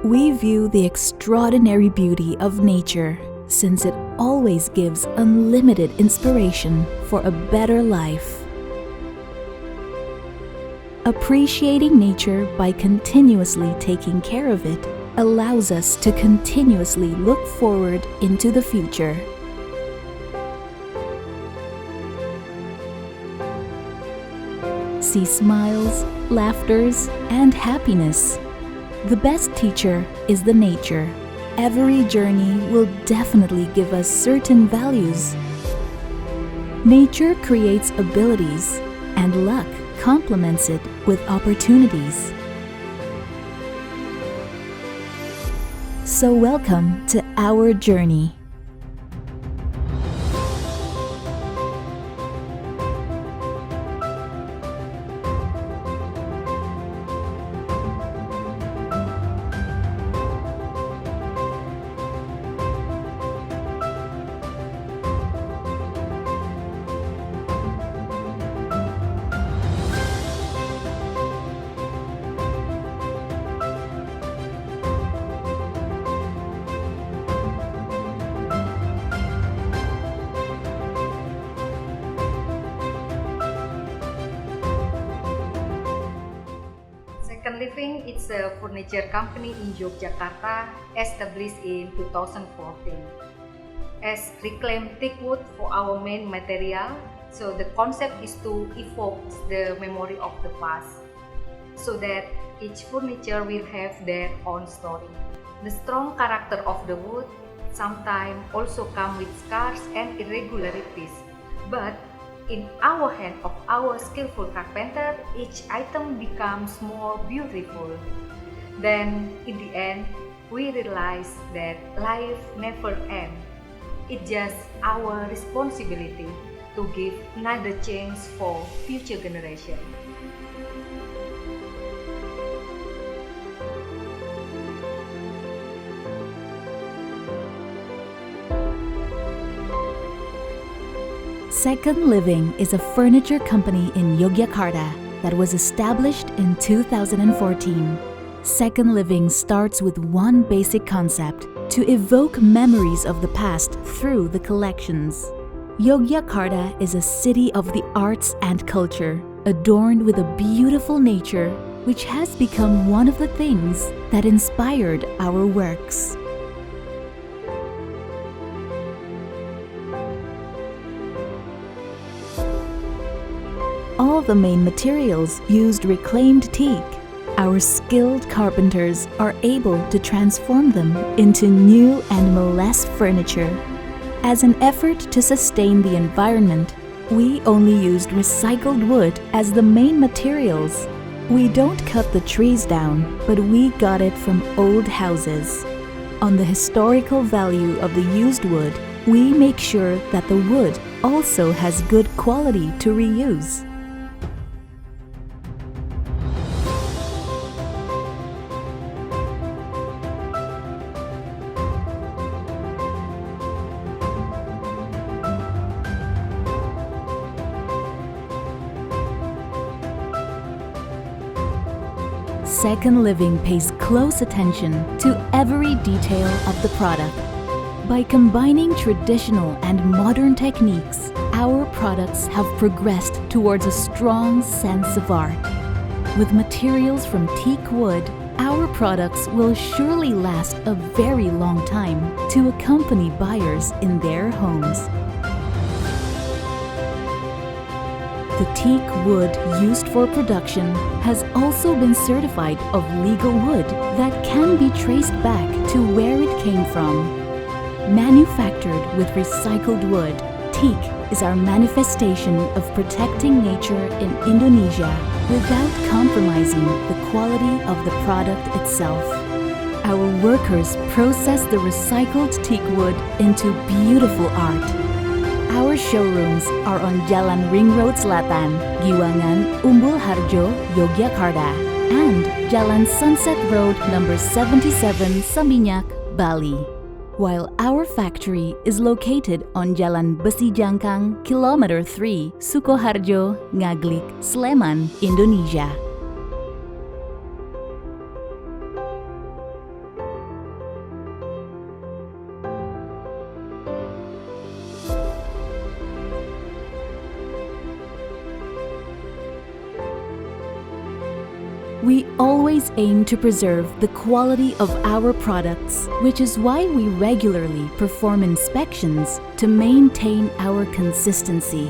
We view the extraordinary beauty of nature since it always gives unlimited inspiration for a better life. Appreciating nature by continuously taking care of it allows us to continuously look forward into the future. See smiles, laughters, and happiness. The best teacher is the nature. Every journey will definitely give us certain values. Nature creates abilities, and luck complements it with opportunities. So welcome to our journey. Seken Living is a furniture company in Yogyakarta established in 2014. As reclaimed teak wood for our main material, so the concept is to evoke the memory of the past, so that each furniture will have their own story. The strong character of the wood sometimes also come with scars and irregularities, but in our hand of our skillful carpenter, each item becomes more beautiful. Then, in the end, we realize that life never ends. It's just our responsibility to give another chance for future generations. Seken Living is a furniture company in Yogyakarta that was established in 2014. Seken Living starts with one basic concept: to evoke memories of the past through the collections. Yogyakarta is a city of the arts and culture, adorned with a beautiful nature, which has become one of the things that inspired our works. All the main materials used reclaimed teak. Our skilled carpenters are able to transform them into new animal-less furniture. As an effort to sustain the environment, we only used recycled wood as the main materials. We don't cut the trees down, but we got it from old houses. On the historical value of the used wood, we make sure that the wood also has good quality to reuse. Seken Living pays close attention to every detail of the product. By combining traditional and modern techniques, our products have progressed towards a strong sense of art. With materials from teak wood, our products will surely last a very long time to accompany buyers in their homes. The teak wood used for production has also been certified of legal wood that can be traced back to where it came from. Manufactured with recycled wood, teak is our manifestation of protecting nature in Indonesia without compromising the quality of the product itself. Our workers process the recycled teak wood into beautiful art. Our showrooms are on Jalan RINGROAD Selatan, GIWANGAN, UMBULHARJO, Yogyakarta, and Jalan Sunset Road number 77, Saminyak, Bali. While our factory is located on Jalan Besi Jangkang, Kilometer 3, Sukoharjo, Ngaglik, Sleman, Indonesia. We always aim to preserve the quality of our products, which is why we regularly perform inspections to maintain our consistency.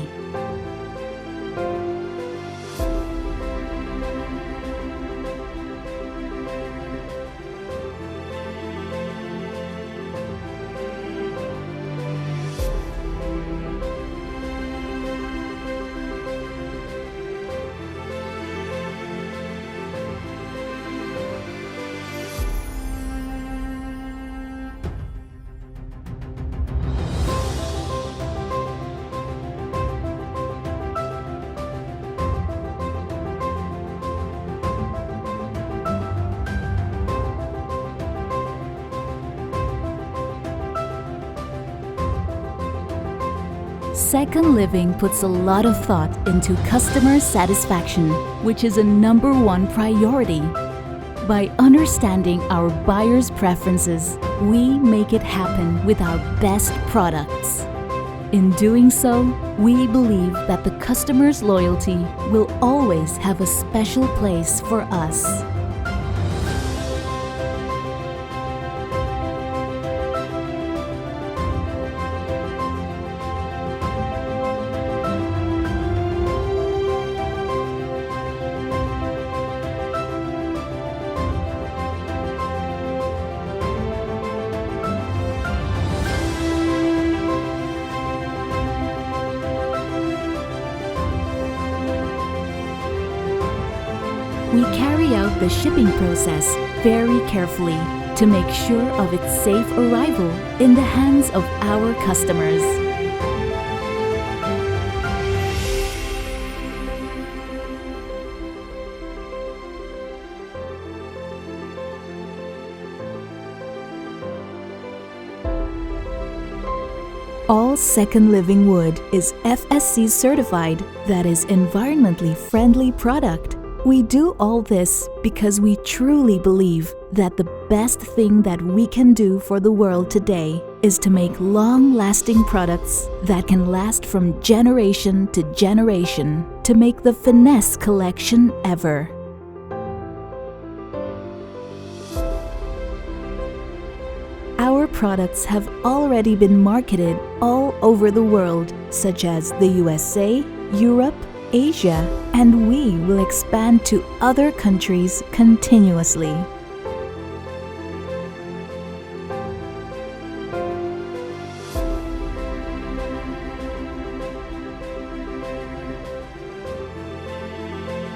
Seken Living puts a lot of thought into customer satisfaction, which is a #1 priority. By understanding our buyers' preferences, we make it happen with our best products. In doing so, we believe that the customer's loyalty will always have a special place for us. We carry out the shipping process very carefully to make sure of its safe arrival in the hands of our customers. All Seken Living wood is FSC certified, that is environmentally friendly product. We do all this because we truly believe that the best thing that we can do for the world today is to make long-lasting products that can last from generation to generation, to make the finesse collection ever. Our products have already been marketed all over the world, such as the USA, Europe, Asia, and we will expand to other countries continuously.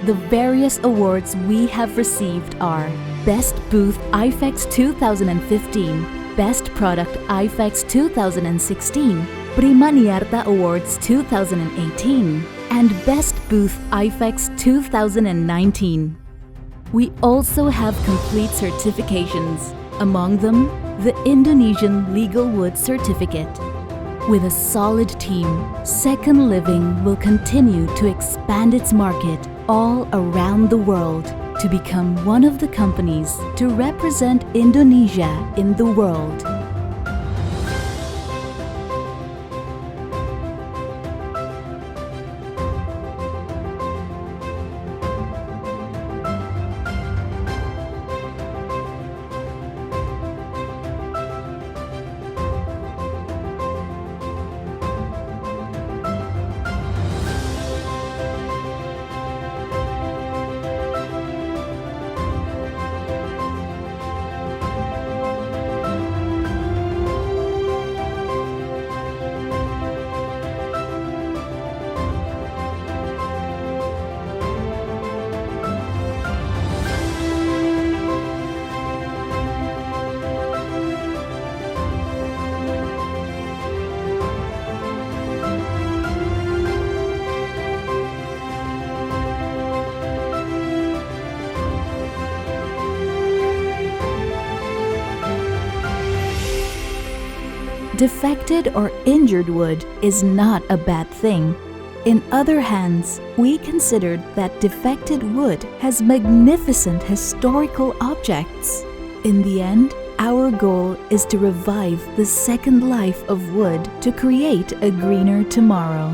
The various awards we have received are Best Booth IFEX 2015, Best Product IFEX 2016, Prima Niarta Awards 2018, and Best Booth IFEX 2019. We also have complete certifications, among them the Indonesian Legal Wood Certificate. With a solid team, Seken Living will continue to expand its market all around the world to become one of the companies to represent Indonesia in the world. Defected or injured wood is not a bad thing. In other hands, we considered that defected wood has magnificent historical objects. In the end, our goal is to revive the second life of wood to create a greener tomorrow.